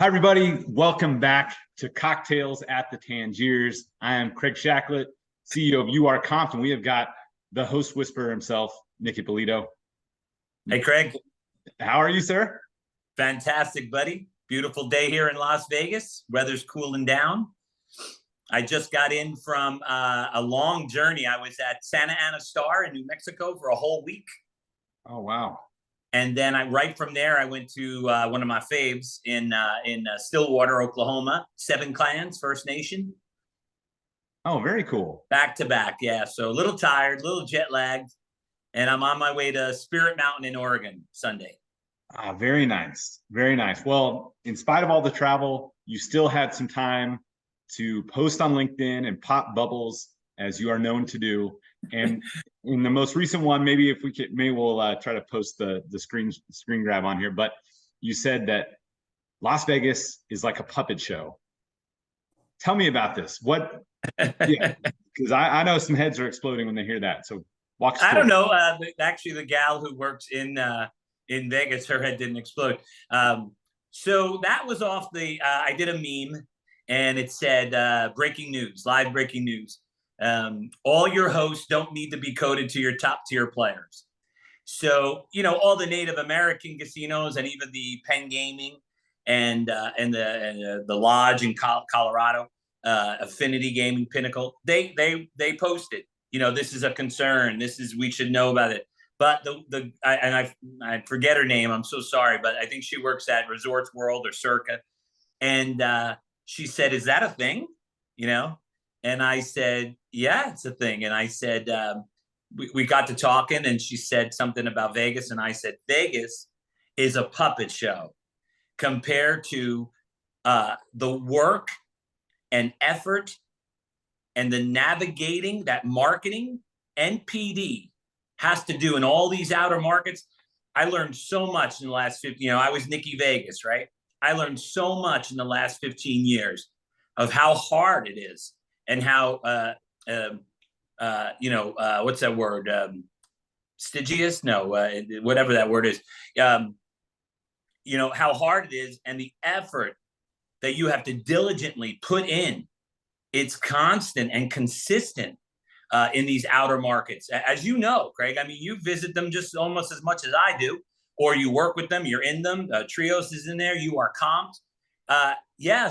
Hi, everybody. Welcome back to Cocktails at the Tangiers. I am Craig Shacklett, CEO of URComped, and we have got the host whisperer himself, Nick Ippolito. Hey, Craig. How are you, sir? Fantastic, buddy. Beautiful day here in Las Vegas. Weather's cooling down. I just got in from a long journey. I was at Santa Ana Star in New Mexico for a whole week. Oh, wow. And then right from there, I went to one of my faves in Stillwater, Oklahoma, Seven Clans, First Nation. Oh, very cool. Back to back, yeah. So a little tired, a little jet lagged, and I'm on my way to Spirit Mountain in Oregon Sunday. Ah, very nice. Very nice. Well, in spite of all the travel, you still had some time to post on LinkedIn and pop bubbles, as you are known to do. And in the most recent one, maybe we'll try to post the screen grab on here. But you said that Las Vegas is like a puppet show. Tell me about this. What? Yeah, because I know some heads are exploding when they hear that. So walk us through. I don't know. Actually, the gal who works in Vegas, her head didn't explode. So that was off the. I did a meme, and it said "breaking news," live breaking news. All your hosts don't need to be coded to your top tier players. So, all the Native American casinos and even the Penn Gaming and the Lodge in Colorado, Affinity Gaming, Pinnacle, they posted, this is a concern. We should know about it. But I forget her name. I'm so sorry, but I think she works at Resorts World or Circa. And she said, "Is that a thing?" And I said, "Yeah, it's a thing." And I said, we got to talking, and she said something about Vegas. And I said, Vegas is a puppet show compared to the work and effort and the navigating that marketing and PD has to do in all these outer markets. I learned so much in the last 15, I was Nicky Vegas, right? I learned so much in the last 15 years of how hard it is. And how, what's that word? Stygious? No, whatever that word is. How hard it is and the effort that you have to diligently put in. It's constant and consistent in these outer markets. As you know, Craig, I mean, you visit them just almost as much as I do, or you work with them, you're in them. Trios is in there, URComped.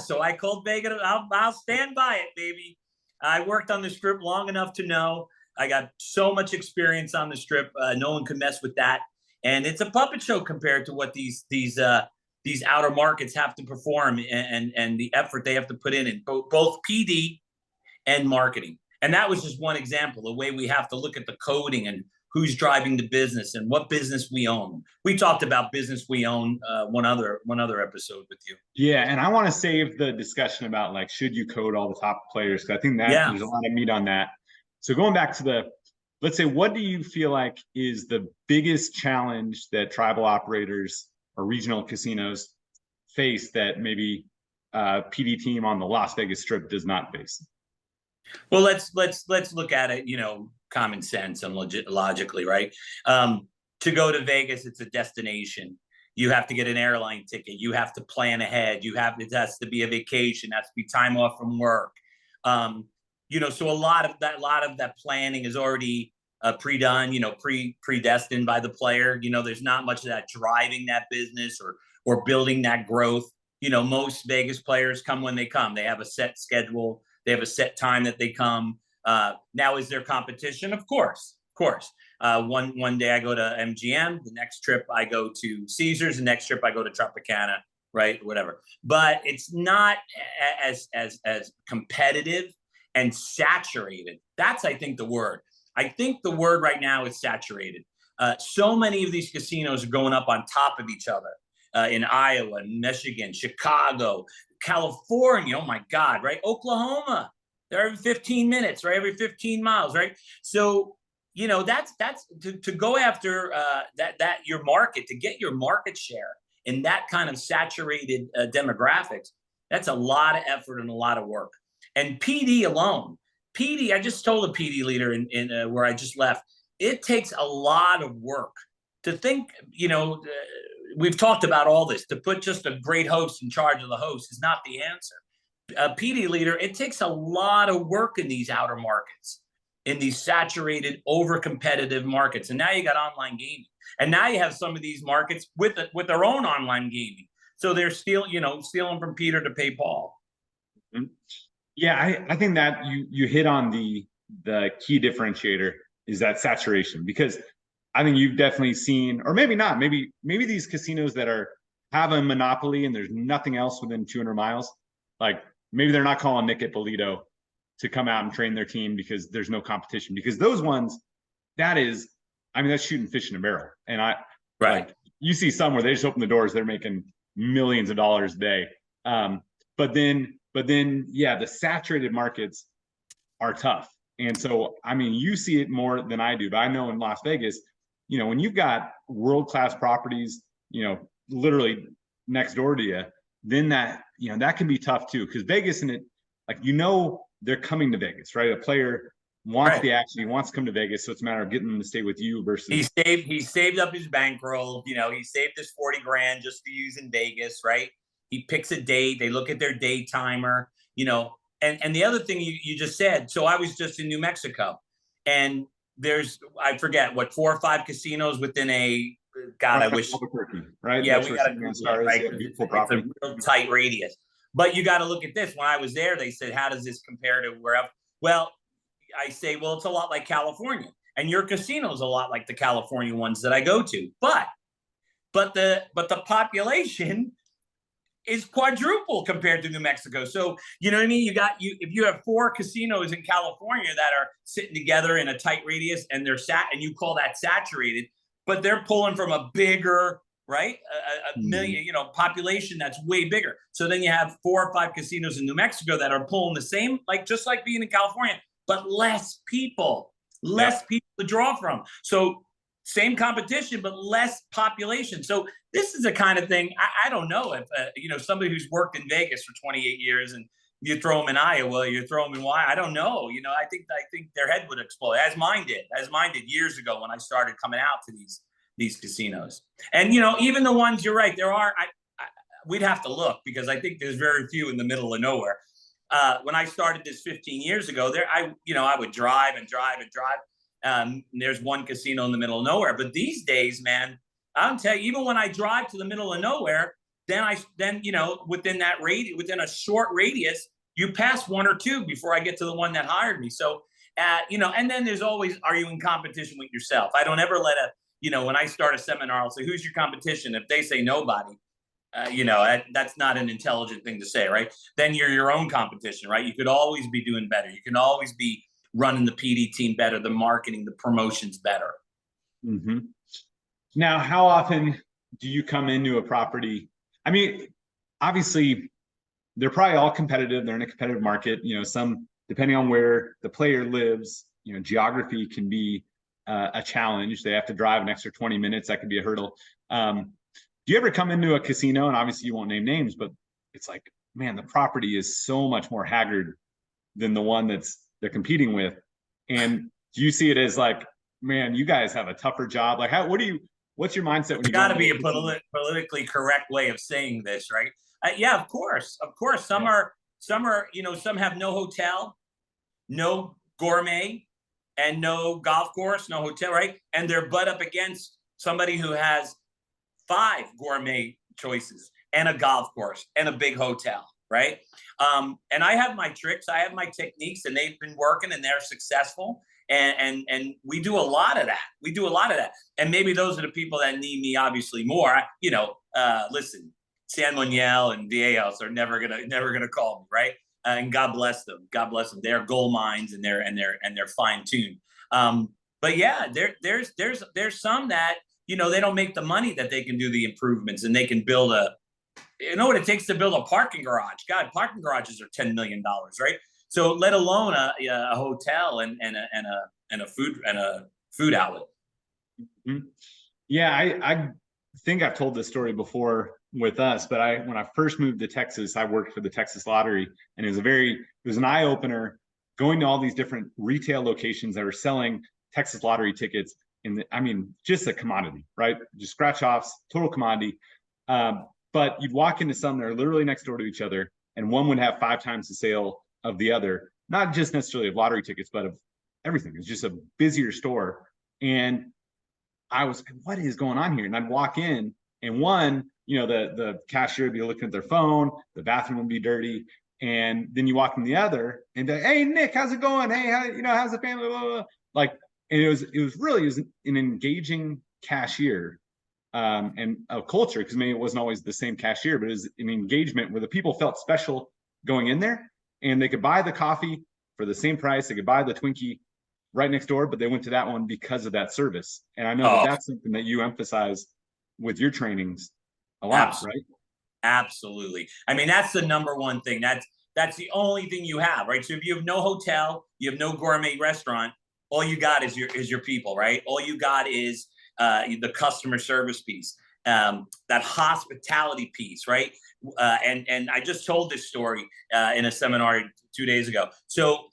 So I called Vegas. I'll stand by it, baby. I worked on the strip long enough to know I got so much experience on the strip. No one can mess with that, and it's a puppet show compared to what these outer markets have to perform and the effort they have to put in both PD and marketing. And that was just one example. The way we have to look at the coding and who's driving the business and what business we own. We talked about business we own one other episode with you. Yeah, and I want to save the discussion about should you code all the top players, because I think that there's a lot of meat on that. So going back to let's say, what do you feel like is the biggest challenge that tribal operators or regional casinos face that maybe PD team on the Las Vegas Strip does not face? Well, let's look at it, common sense and logically, right? To go to Vegas, it's a destination. You have to get an airline ticket. You have to plan ahead. It has to be a vacation. It has to be time off from work. So a lot of that planning is already pre-done, predestined by the player. There's not much of that driving that business or building that growth. Most Vegas players come when they come. They have a set schedule. They have a set time that they come. Now, is there competition? Of course. One day I go to MGM. The next trip I go to Caesars. The next trip I go to Tropicana, right? Whatever. But it's not as competitive and saturated. That's, I think, the word. I think the word right now is saturated. So many of these casinos are going up on top of each other in Iowa, Michigan, Chicago, California. Oh my God, right? Oklahoma. They're every 15 minutes, right? Every 15 miles, right? So, that's to go after that your market, to get your market share in that kind of saturated demographics. That's a lot of effort and a lot of work. And PD alone, I just told a PD leader in where I just left, it takes a lot of work to think, we've talked about all this. To put just a great host in charge of the host is not the answer. A PD leader, it takes a lot of work in these outer markets, in these saturated, over-competitive markets. And now you got online gaming. And now you have some of these markets with their own online gaming. So they're stealing from Peter to pay Paul. Yeah, I think that you hit on the key differentiator is that saturation, because I think you've definitely seen, or maybe not, maybe these casinos that have a monopoly and there's nothing else within 200 miles, like maybe they're not calling Nick Ippolito to come out and train their team because there's no competition. Because those ones, that's shooting fish in a barrel. And like, you see some where they just open the doors, they're making millions of dollars a day. But then, yeah, the saturated markets are tough. And so, you see it more than I do, but I know in Las Vegas, when you've got world-class properties, literally next door to you, then that can be tough too. Because Vegas, and they're coming to Vegas, right? A player wants the action, he wants to come to Vegas, so it's a matter of getting them to stay with you versus he saved up his bankroll, he saved his 40 grand just to use in Vegas, right? He picks a date, they look at their day timer, and the other thing you just said, so I was just in New Mexico, and there's, I forget what, 4 or 5 casinos within I wish, right? Yeah, we got to, right? It's a real tight radius. But you got to look at this. When I was there, they said, how does this compare to wherever? Well, I say, well, it's a lot like California, and your casino is a lot like the California ones that I go to. But the population is quadruple compared to New Mexico. So, you know what I mean? If you have 4 casinos in California that are sitting together in a tight radius and and you call that saturated, but they're pulling from a bigger, right? A million, population that's way bigger. So then you have 4 or 5 casinos in New Mexico that are pulling the same, just like being in California, but less people to draw from. So same competition, but less population. So this is the kind of thing, I don't know if, somebody who's worked in Vegas for 28 years and you throw them in Iowa, you throw them in I don't know. I think their head would explode, as mine did years ago when I started coming out to these casinos. And, even the ones, you're right, there are, we'd have to look, because I think there's very few in the middle of nowhere. When I started this 15 years ago, I would drive and drive and drive. There's one casino in the middle of nowhere. But these days, man, I'll tell you, even when I drive to the middle of nowhere, then within that radius, within a short radius, you pass 1 or 2 before I get to the one that hired me. So, and then there's always, are you in competition with yourself? I don't ever let when I start a seminar, I'll say, who's your competition? If they say nobody, that's not an intelligent thing to say, right? Then you're your own competition, right? You could always be doing better. You can always be running the PD team better, the marketing, the promotions better. Mm-hmm. Now, how often do you come into a property? Obviously, they're probably all competitive. They're in a competitive market. Some, depending on where the player lives, geography can be a challenge. They have to drive an extra 20 minutes. That could be a hurdle. Do you ever come into a casino, and obviously you won't name names, but it's like, man, the property is so much more haggard than the one they're competing with. And do you see it as like, man, you guys have a tougher job? Like, what's your mindset when you got to be a politically correct way of saying this, right? Yeah, of course. Some are, some have no hotel, no gourmet, and no golf course, no hotel, right? And they're butt up against somebody who has 5 gourmet choices and a golf course and a big hotel, right? And I have my tricks, I have my techniques, and they've been working and they're successful. And we do a lot of that. And maybe those are the people that need me obviously more. Listen, San Manuel and Viejas are never gonna call me, right? And God bless them. They're gold mines, and they're fine tuned. But yeah, there's some that they don't make the money that they can do the improvements, and they can build what it takes to build a parking garage. God, parking garages are $10 million, right? So let alone a hotel and a food outlet. Mm-hmm. Yeah, I think I've told this story before with us, but when I first moved to Texas, I worked for the Texas Lottery, and it was an eye opener going to all these different retail locations that were selling Texas Lottery tickets I mean, just a commodity, right? Just scratch offs, total commodity. But you'd walk into some that are literally next door to each other, and one would have 5 times the sale of the other, not just necessarily of lottery tickets, but of everything. It's just a busier store. And I was, what is going on here? And I'd walk in, and one, the cashier would be looking at their phone, the bathroom would be dirty. And then you walk in the other and be like, hey, Nick, how's it going? Hey, how's the family? Blah, blah, blah. Like, and it was an engaging cashier and a culture, because maybe it wasn't always the same cashier, but it was an engagement where the people felt special going in there, and they could buy the coffee for the same price. They could buy the Twinkie right next door, but they went to that one because of that service. And I know that's something that you emphasize with your trainings a lot, right? Absolutely. I mean, that's the number one thing. That's the only thing you have, right? So if you have no hotel, you have no gourmet restaurant, all you got is your people, right? All you got is the customer service piece, that hospitality piece, right? And I just told this story in a seminar 2 days ago. So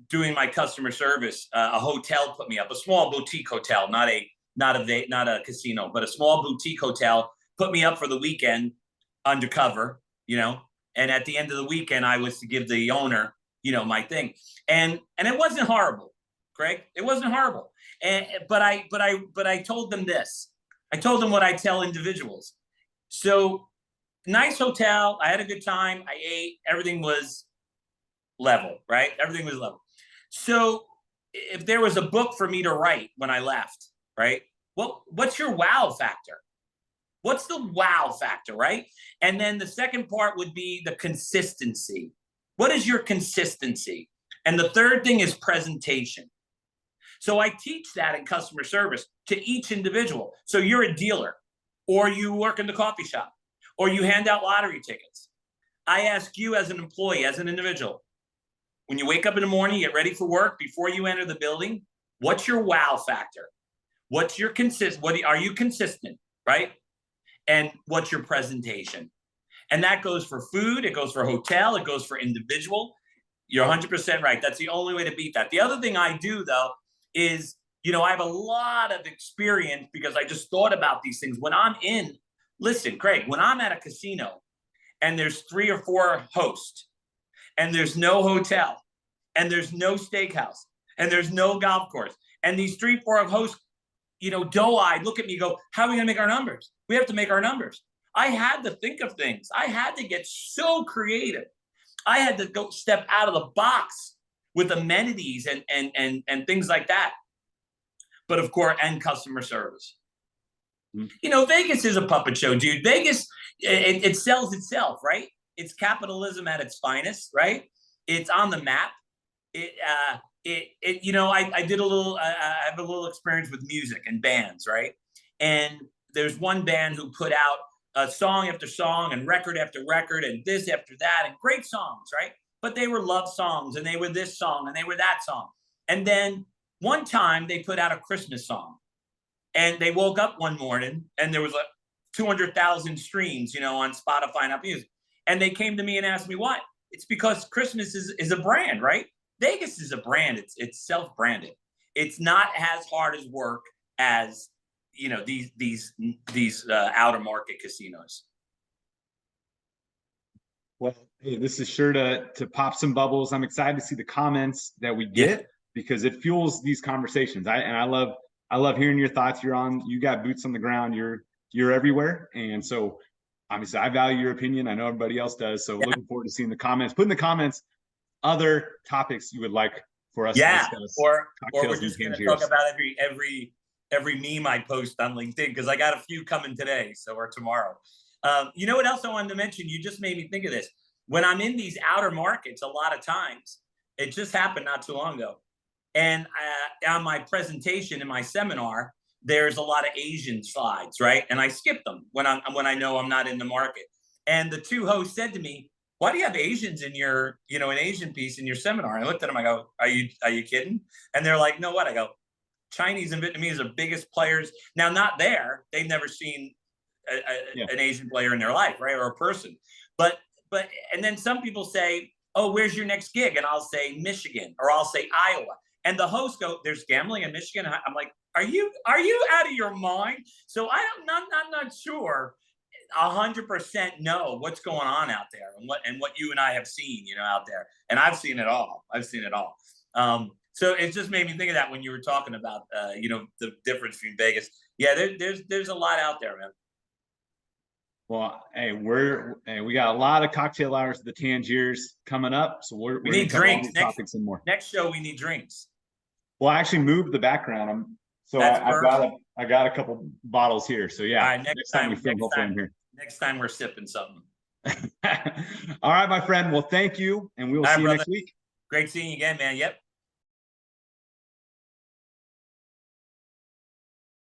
doing my customer service, a hotel put me up, a small boutique hotel, not a casino, but a small boutique hotel put me up for the weekend undercover, and at the end of the weekend, I was to give the owner, my thing. And it wasn't horrible, Craig. It wasn't horrible. But I told them this. I told them what I tell individuals. So nice hotel. I had a good time. I ate. Everything was level, right? Everything was level. So if there was a book for me to write when I left, right? Well, what's your wow factor? What's the wow factor, right? And then the second part would be the consistency. What is your consistency? And the third thing is presentation. So I teach that in customer service to each individual. So you're a dealer, or you work in the coffee shop, or you hand out lottery tickets. I ask you as an employee, as an individual, when you wake up in the morning, you get ready for work, before you enter the building, what's your wow factor? What's your are you consistent, right? And what's your presentation? And that goes for food, it goes for hotel, it goes for individual. You're 100% right. That's the only way to beat that. The other thing I do, though, is, I have a lot of experience, because I just thought about these things. Listen, Craig, when I'm at a casino and there's 3 or 4 hosts, and there's no hotel, and there's no steakhouse, and there's no golf course, and these 3 or 4 hosts, doe-eyed look at me and go, how are we going to make our numbers? We have to make our numbers. I had to think of things. I had to get so creative. I had to go step out of the box with amenities and things like that. But of course, and customer service. Vegas is a puppet show, dude. Vegas, it sells itself, right? It's capitalism at its finest, right? It's on the map. I did I have a little experience with music and bands, right? And there's one band who put out song after song and record after record and this after that, and great songs, right? But they were love songs, and they were this song, and they were that song. And then one time they put out a Christmas song, and they woke up one morning and there was 200,000 streams, on Spotify and Apple Music. And they came to me and asked me why. It's because Christmas is a brand, right? Vegas is a brand. It's self-branded. It's not as hard as work as these outer market casinos. Well, hey, this is sure to pop some bubbles. I'm excited to see the comments that we get, because it fuels these conversations. I love hearing your thoughts. You got boots on the ground. You're everywhere, and so obviously I value your opinion. I know everybody else does. So looking forward to seeing the comments. Put in the comments other topics you would like for us to discuss. Or we're just going to talk about every meme I post on LinkedIn, because I got a few coming today, or tomorrow. You know what else I wanted to mention? You just made me think of this. When I'm in these outer markets, a lot of times, it just happened not too long ago. And on my presentation in my seminar, there's a lot of Asian slides, right? And I skip them when I know I'm not in the market. And the 2 hosts said to me, why do you have Asians in your, an Asian piece in your seminar? And I looked at them, I go, are you kidding? And they're like, no, what? I go, Chinese and Vietnamese are biggest players. Now, not there. They've never seen an Asian player in their life, right? Or a person. But and then some people say, oh, where's your next gig? And I'll say Michigan, or I'll say Iowa. And the host go, "There's gambling in Michigan." I'm like, "Are you out of your mind?" So I'm not sure 100% know what's going on out there, and what you and I have seen, out there. And I've seen it all. So it just made me think of that when you were talking about, the difference between Vegas. Yeah, there's a lot out there, man. Well, hey, we got a lot of cocktail hours at the Tangiers coming up, so we're We need drinks. Topics and more. Next show, we need drinks. Well, I actually moved the background. I got a couple bottles here. So yeah, all right, next time we're sipping something. All right, my friend. Well, thank you, and we will see you next week. Great seeing you again, man. Yep.